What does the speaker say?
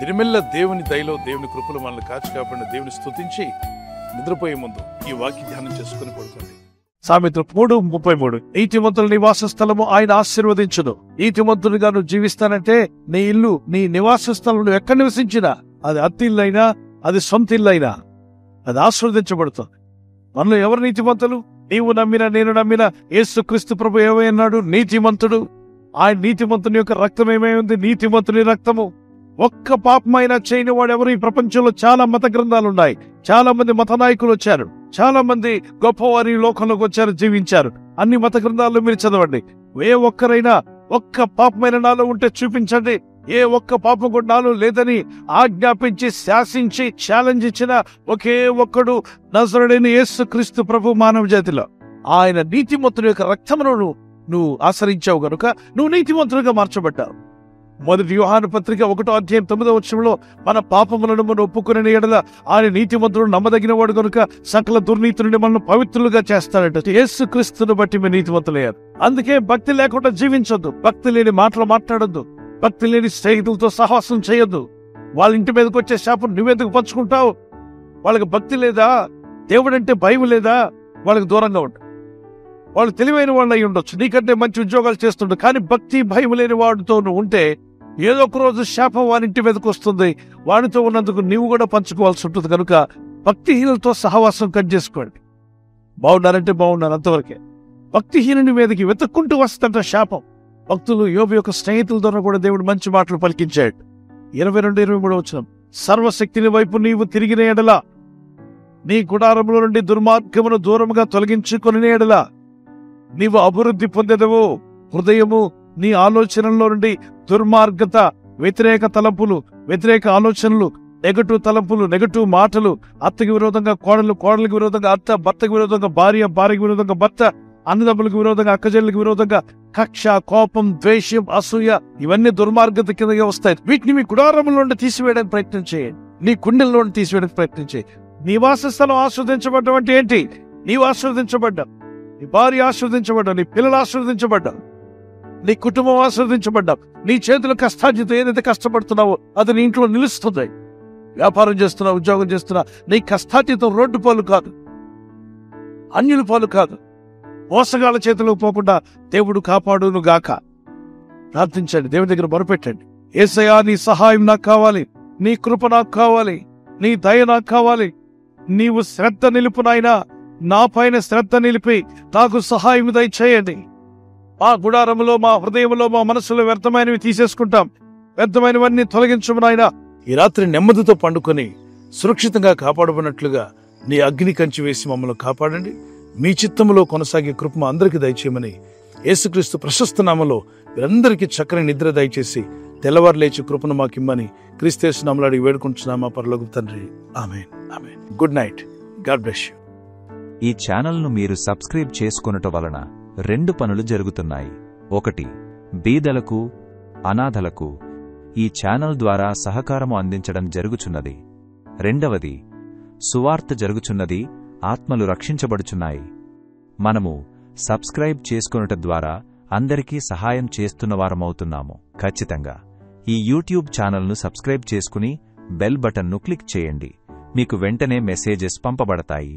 దిరిమెల్ల దేవుని దయలో దేవుని కృపలు మనల్ని కాచి కాపాడిన దేవుని స్తుతించి నిద్రపోయే ముందు ఈ వాక్య ధ్యానం చేసుకుని పడుకోండి. సామెతలు 3:33 నీతిమంతుల నివాస స్థలము ఆయన ఆశీర్వదించును. నీతిమంతునిగా నువ్వు జీవిస్తానంటే నీ ఇల్లు, నీ నివాస స్థలం నువ్వు ఎక్కడ నివసించినా, అది అత్తి ఇల్లైనా, అది సొంత ఇల్లైనా, అది ఆశీర్వదించబడుతుంది. మనలో ఎవరు నీతిమంతులు? నీవు నమ్మిన, నేను నమ్మిన యేసుక్రీస్తు ప్రభు ఏమన్నాడు? నీతిమంతుడు. ఆయన నీతిమంతుని యొక్క రక్తం ఏమైంది? నీతిమంతుని రక్తము. ఒక్క పాపమైనా చేయని వాడు ఎవరు? ఈ ప్రపంచంలో చాలా మత గ్రంథాలున్నాయి, చాలా మంది మత నాయకులు వచ్చారు, చాలా మంది గొప్పవారి లోకంలోకి వచ్చారు, జీవించారు. అన్ని మత గ్రంథాల్లో మీరు చదవండి. ఏ ఒక్కరైనా ఒక్క పాపమైన నాలో ఉంటే చూపించండి. ఏ ఒక్క పాపం కూడా నాలో లేదని ఆజ్ఞాపించి, శాసించి, ఛాలెంజ్ ఇచ్చిన ఒకే ఒక్కడు నజరేయుడైన యేసుక్రీస్తు ప్రభు మానవ జాతిలో. ఆయన నీతిమంతుని యొక్క రక్తమును నువ్వు ఆశ్రయించావు గనుక నువ్వు నీతిమంతుడిగా మార్చబడ్డావు. మొదటి యోహాను పత్రిక 1:9 మన పాపములను మనం ఒప్పుకునే ఎడల ఆయన నీతిమంతుడు, నమ్మదగిన వాడు గనుక సకల దుర్నీతి నుండి మనల్ని పవిత్రులుగా చేస్తాడట. యేసుక్రీస్తును బట్టి మీరు నీతిమంతులయ్యారు. అందుకే భక్తి లేకుండా జీవించొద్దు, భక్తి లేని మాటలు మాట్లాడొద్దు, భక్తి లేని స్నేహితులతో సహవాసం చేయొద్దు. వాళ్ళ ఇంటి మీదకి వచ్చే శాపం నువ్వెందుకు పంచుకుంటావు? వాళ్ళకి భక్తి లేదా? దేవుడంటే భయం లేదా? వాళ్ళకి దూరంగా ఉండు. వాళ్ళు తెలివైన వాళ్ళు అయి ఉండొచ్చు, నీకంటే మంచి ఉద్యోగాలు చేస్తుండ్రు, కానీ భక్తి భయం లేని వాడితో నువ్వు ఉంటే ఏదో ఒక రోజు శాపం వాని ఇంటి మీదకి వస్తుంది. వాడితో ఉన్నందుకు నీవు కూడా పంచుకోవాల్సి ఉంటుంది. కనుక భక్తిహీనులతో సహవాసం కట్ చేసుకోండి. బాగున్నారంటే బాగున్నారు, అంతవరకే. భక్తిహీనుని మీదకి వెతుక్కుంటూ వస్తుంట శాపం. భక్తులు యోబు యొక్క స్నేహితుల ద్వారా కూడా దేవుడు మంచి మాటలు పలికించాడు. 22-23 సర్వశక్తిని వైపు నీవు తిరిగిన ఎడల, నీ గుడారముల నుండి దుర్మార్గమును దూరముగా తొలగించుకుని ఎడల నీవు అభివృద్ధి పొందెదవు. హృదయము నీ ఆలోచనల్లో నుండి దుర్మార్గత, వ్యతిరేక తలంపులు, వ్యతిరేక ఆలోచనలు, నెగటివ్ తలంపులు, నెగటివ్ మాటలు, అత్తకి విరోధంగా కోడలు, కోడలికి విరోధంగా అత్త, భర్తకి విరోధంగా భార్య, భార్యకి విరోధంగా భర్త, అన్నదమ్ములకు విరోధంగా అక్కజల్లికి విరోధంగా కక్ష, కోపం, ద్వేషం, అసూయ, ఇవన్నీ దుర్మార్గత కిందగా వస్తాయి. వీటిని మీ గుడారముల నుండి తీసివేయడానికి ప్రయత్నం చేయండి. నీ కుండెల్లో నుండి తీసివేయడానికి ప్రయత్నం చేయి. నివాస స్థలం ఆస్వాదించబడ్డం అంటే ఏంటి? నీవు ఆస్వాదించబడ్డా, నీ భార్య ఆస్వాదించబడ్డా, నీ పిల్లలు ఆస్వాదించబడ్డా, నీ కుటుంబం ఆస్వాదించబడ్డా. నీ చేతుల కష్టార్జిత ఏదైతే కష్టపడుతున్నావో అది నీ ఇంట్లో నిలుస్తుంది. వ్యాపారం చేస్తున్నా, ఉద్యోగం చేస్తున్నా, నీ కష్టార్జితం రోడ్డు పాలు కాదు, అన్యుల పాలు కాదు. మోసగాళ్ళ చేతిలోకి పోకుండా దేవుడు కాపాడును గాక. ప్రార్థించండి, దేవుని దగ్గర మొరపెట్టండి. యేసయ్యా, నీ సహాయం నాకు కావాలి, నీ కృప నాకు కావాలి, నీ దయ నాకు కావాలి. నీవు శ్రద్ధ నిలుపు నాయనా, నా పైన శ్రద్ధ నిలిపి నాకు సహాయం దయచేయండి. మా గుడారములో, మా హృదయంలో, మా మనసులో వ్యర్థమైనవి తీసేసుకుంటాం, వ్యర్థమైనవన్నీ తొలగించము నాయనా. ఈ రాత్రి నెమ్మదితో పండుకొని సురక్షితంగా కాపాడబడినట్లుగా నీ అగ్ని కంచి వేసి మమ్మల్ని కాపాడండి. మీ చిత్తములో కొనసాగే కృప మా అందరికీ దయచేయమని యేసుక్రీస్తు ప్రశస్త నామములో మీరందరికీ చక్కని నిద్ర దయచేసి తెల్లవారు లేచి కృపను మాకిమ్మని క్రీస్తు నామములో అడిగి వేడుకుంటున్నామా పరలోకపు తండ్రి. Amen, amen. Good night. God bless you. ఈ ఛానల్ను మీరు సబ్స్క్రైబ్ చేసుకొనుట వలన 2 పనులు జరుగుతున్నాయి. 1, బీదలకు, అనాథలకు ఈ ఛానల్ ద్వారా సహకారము అందించడం జరుగుచున్నది. 2, సువార్త జరుగుచున్నది, ఆత్మలు రక్షించబడుచున్నాయి. మనము సబ్స్క్రైబ్ చేసుకొనుట ద్వారా అందరికీ సహాయం చేస్తున్నవారమవుతున్నాము. ఖచ్చితంగా ఈ యూట్యూబ్ ఛానల్ను సబ్స్క్రైబ్ చేసుకుని బెల్ బటన్ను క్లిక్ చేయండి. మీకు వెంటనే మెసేజెస్ పంపబడతాయి.